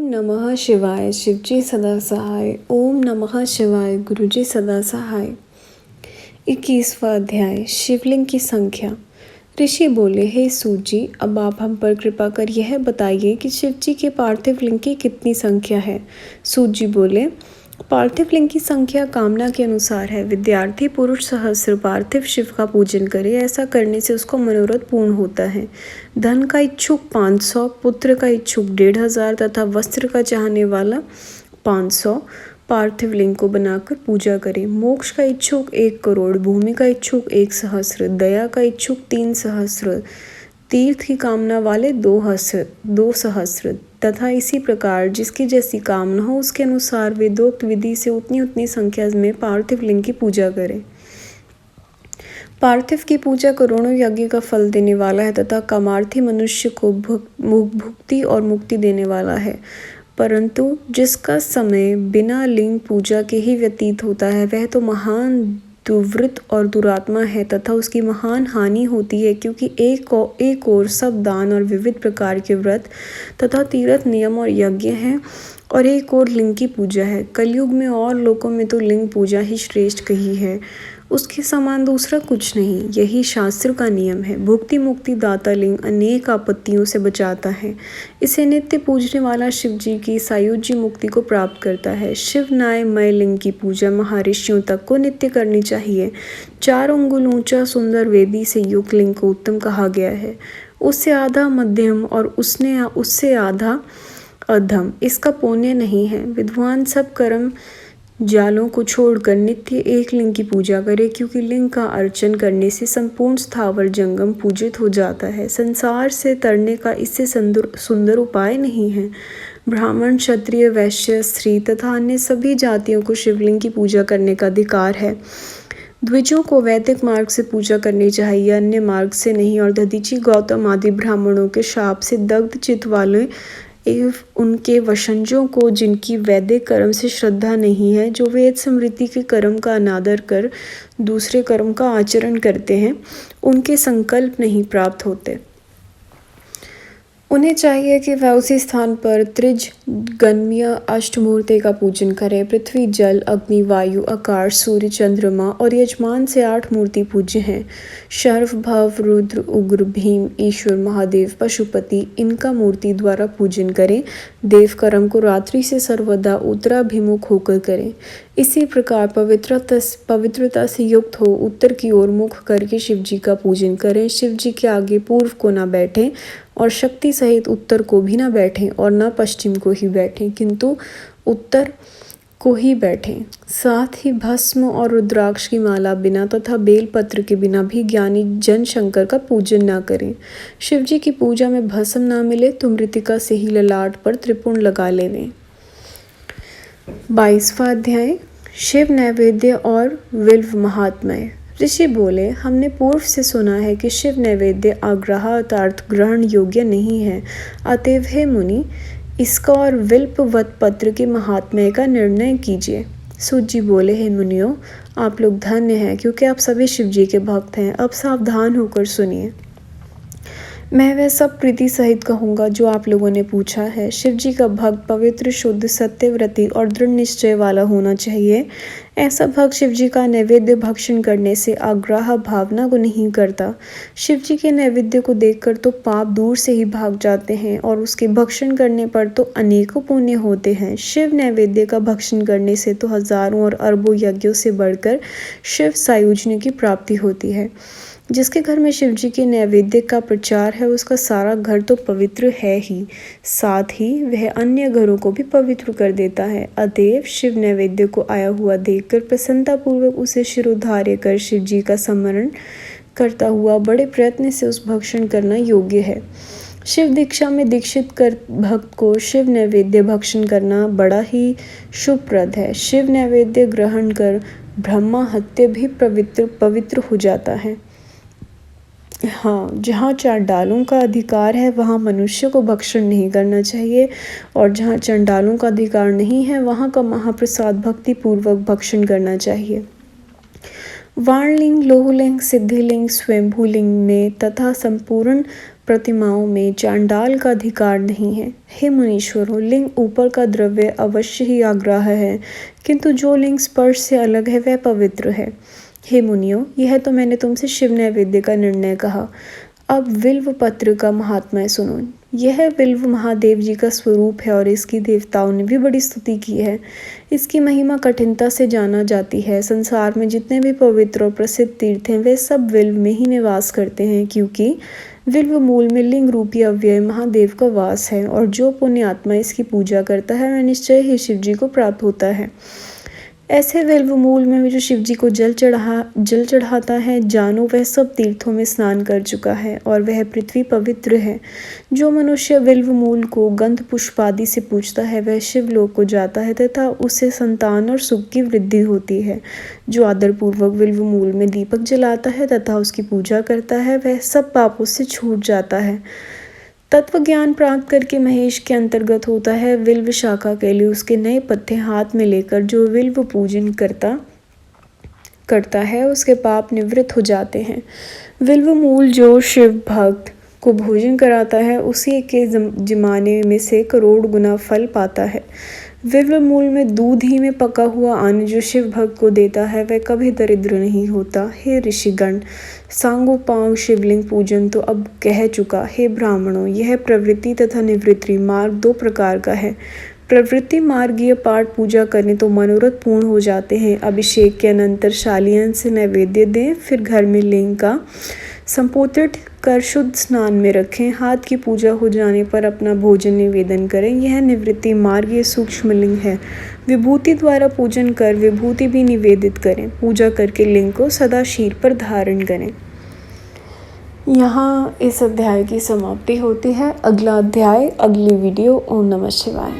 नमः शिवाय शिवजी सदा सहाय। ओम नमः शिवाय गुरुजी सदा सहाय। 21वां अध्याय शिवलिंग की संख्या। ऋषि बोले, हे सूत जी, अब आप हम पर कृपा कर यह बताइए कि शिवजी के पार्थिव लिंग की कितनी संख्या है। सूत जी बोले, पार्थिव लिंग की संख्या कामना के अनुसार है। विद्यार्थी पुरुष सहस्र पार्थिव शिव का पूजन करे, ऐसा करने से उसको मनोरथ पूर्ण होता है। धन का इच्छुक 500, पुत्र का इच्छुक 1500 तथा वस्त्र का चाहने वाला 500 पार्थिव लिंग को बनाकर पूजा करे। मोक्ष का इच्छुक 1 करोड़, भूमि का इच्छुक 1 सहस्र, दया का इच्छुक 3 सहस्र, तीर्थ की कामना वाले 2 सहस्र तथा इसी प्रकार जिसकी जैसी कामना हो उसके अनुसार वेदोक्त विधि से उतनी उतनी संख्या में पार्थिव लिंग की पूजा करें। पार्थिव की पूजा करोड़ों यज्ञ का फल देने वाला है तथा कामार्थी मनुष्य को भुक्ति और मुक्ति देने वाला है। परंतु जिसका समय बिना लिंग पूजा के ही व्यतीत होता है वह तो महान दुर्वृत्त और दुरात्मा है तथा उसकी महान हानि होती है, क्योंकि एक और सब दान और विविध प्रकार के व्रत तथा तीर्थ नियम और यज्ञ हैं और एक और लिंग की पूजा है। कलयुग में और लोकों में तो लिंग पूजा ही श्रेष्ठ कही है, उसके समान दूसरा कुछ नहीं। यही शास्त्र का नियम है। भुक्ति मुक्ति दाता लिंग अनेक आपत्तियों से बचाता है। इसे नित्य पूजने वाला शिव जी की सायुज्य मुक्ति को प्राप्त करता है। शिव नायमय लिंग की पूजा महर्षियों तक को नित्य करनी चाहिए। 4 अंगुल ऊंचा सुंदर वेदी से युक्त लिंग को उत्तम कहा गया है। उससे आधा मध्यम और उससे आधा अधम, इसका पुण्य नहीं है। विद्वान सब कर्म जालों को छोड़कर नित्य एक लिंग की पूजा करे, क्योंकि लिंग का अर्चन करने से संपूर्ण स्थावर जंगम पूजित हो जाता है। संसार से तरने का इससे सुंदर उपाय नहीं है। ब्राह्मण, क्षत्रिय, वैश्य, स्त्री तथा अन्य सभी जातियों को शिवलिंग की पूजा करने का अधिकार है। द्विजों को वैदिक मार्ग से पूजा करनी चाहिए, अन्य मार्ग से नहीं। और दधीचि, गौतम आदि ब्राह्मणों के शाप से दग्ध चित्त वाले एवं उनके वंशजों को, जिनकी वैदिक कर्म से श्रद्धा नहीं है, जो वेद स्मृति के कर्म का अनादर कर दूसरे कर्म का आचरण करते हैं, उनके संकल्प नहीं प्राप्त होते। उन्हें चाहिए कि वह उसी स्थान पर त्रिजगन्मीय अष्टमूर्ति का पूजन करें। पृथ्वी, जल, अग्नि, वायु, आकाश, सूर्य, चंद्रमा और यजमान से 8 मूर्ति पूज्य हैं। शर्व, भव, रुद्र, उग्र, भीम, ईश्वर, महादेव, पशुपति, इनका मूर्ति द्वारा पूजन करें। देव कर्म को रात्रि से सर्वदा उत्तराभिमुख होकर करें। इसी प्रकार पवित्रता से युक्त हो उत्तर की ओर मुख करके शिव जी का पूजन करें। शिव जी के आगे पूर्व को न बैठें और शक्ति सहित उत्तर को भी न बैठें और न पश्चिम को ही बैठें, किंतु उत्तर को ही बैठें। साथ ही भस्म और रुद्राक्ष की माला बिना तथा बेलपत्र के बिना भी ज्ञानी जन शंकर का पूजन न करें। शिव जी की पूजा में भस्म ना मिले तो मृतिका से ही ललाट पर त्रिपुंड लगा लेवें। 22वां अध्याय शिव नैवेद्य और विल्व महात्म्य। ऋषि बोले, हमने पूर्व से सुना है कि शिव नैवेद्य आग्रहार्थ ग्रहण योग्य नहीं है। अतएव हे मुनि, इसका और विल्पवत पत्र के महात्म्य का निर्णय कीजिए। सूत जी बोले, हे मुनियों, आप लोग धन्य हैं, क्योंकि आप सभी शिव जी के भक्त हैं। अब सावधान होकर सुनिए। मैं वह सब प्रीति सहित कहूँगा जो आप लोगों ने पूछा है। शिव जी का भक्त पवित्र, शुद्ध, सत्यव्रती और दृढ़ निश्चय वाला होना चाहिए। ऐसा भक्त शिव जी का नैवेद्य भक्षण करने से आग्रह भावना को नहीं करता। शिव जी के नैवेद्य को देखकर तो पाप दूर से ही भाग जाते हैं और उसके भक्षण करने पर तो अनेकों पुण्य होते हैं। शिव नैवेद्य का भक्षण करने से तो हजारों और अरबों यज्ञों से बढ़कर शिव सायुज्य की प्राप्ति होती है। जिसके घर में शिव जी के नैवेद्य का प्रचार है उसका सारा घर तो पवित्र है ही, साथ ही वह अन्य घरों को भी पवित्र कर देता है। अतएव शिव नैवेद्य को आया हुआ देखकर प्रसन्नतापूर्वक उसे शिरोधार्य कर शिव जी का स्मरण करता हुआ बड़े प्रयत्न से उस भक्षण करना योग्य है। शिव दीक्षा में दीक्षित कर भक्त को शिव नैवेद्य भक्षण करना बड़ा ही शुभप्रद है। शिव नैवेद्य ग्रहण कर ब्रह्मा हत्या भी पवित्र हो जाता है। हाँ, जहाँ 4 डालों का अधिकार है वहाँ मनुष्य को भक्षण नहीं करना चाहिए, और जहाँ चंडालों का अधिकार नहीं है वहाँ का महाप्रसाद भक्ति पूर्वक भक्षण करना चाहिए। वाणलिंग, लोहलिंग, सिद्धिलिंग, स्वयंभूलिंग में तथा संपूर्ण प्रतिमाओं में चांडाल का अधिकार नहीं है। हे मुनीश्वरों, लिंग ऊपर का द्रव्य अवश्य ही आग्राह्य है, किंतु जो लिंग स्पर्श से अलग है वह पवित्र है। हे मुनियों, यह तो मैंने तुमसे शिव नैवेद्य का निर्णय कहा। अब विल्व पत्र का महात्म्य सुनो। यह विल्व महादेव जी का स्वरूप है और इसकी देवताओं ने भी बड़ी स्तुति की है। इसकी महिमा कठिनता से जाना जाती है। संसार में जितने भी पवित्र और प्रसिद्ध तीर्थ हैं वे सब विल्व में ही निवास करते हैं, क्योंकि विल्व मूल में लिंग रूपी अव्यय महादेव का वास है और जो पुण्यात्मा इसकी पूजा करता है वह निश्चय ही शिव जी को प्राप्त होता है। ऐसे विल्व मूल में जो शिव जी को जल चढ़ाता है, जानो वह सब तीर्थों में स्नान कर चुका है और वह पृथ्वी पवित्र है। जो मनुष्य विल्व मूल को गंध पुष्प आदि से पूजता है वह शिवलोक को जाता है तथा उससे संतान और सुख की वृद्धि होती है। जो आदरपूर्वक विल्व मूल में दीपक जलाता है तथा उसकी पूजा करता है वह सब पापों से छूट जाता है। तत्व ज्ञान प्राप्त करके महेश के अंतर्गत होता है। विल्व शाखा के लिए उसके नए पत्ते हाथ में लेकर जो विल्व पूजन करता है उसके पाप निवृत्त हो जाते हैं। विल्व मूल जो शिव भक्त को भोजन कराता है उसी के जिमाने में से करोड़ गुना फल पाता है। विल्व मूल में दूध ही में पका हुआ अन्न जो शिव भक्त को देता है वह कभी दरिद्र नहीं होता। हे ऋषिगण, सांगोपांग शिवलिंग पूजन तो अब कह चुका। हे ब्राह्मणों, यह प्रवृत्ति तथा निवृत्ति मार्ग दो प्रकार का है। प्रवृत्ति मार्गीय पाठ पूजा करने तो मनोरथ पूर्ण हो जाते हैं। अभिषेक के अनंतर शालियन से नैवेद्य दें, फिर घर में लिंग का संपोतित कर शुद्ध स्नान में रखें। हाथ की पूजा हो जाने पर अपना भोजन निवेदन करें। यह निवृत्ति मार्ग ये सूक्ष्म लिंग है। विभूति द्वारा पूजन कर विभूति भी निवेदित करें। पूजा करके लिंग को सदा शीर पर धारण करें। यहाँ इस अध्याय की समाप्ति होती है। अगला अध्याय अगली वीडियो। ओम नमः शिवाय।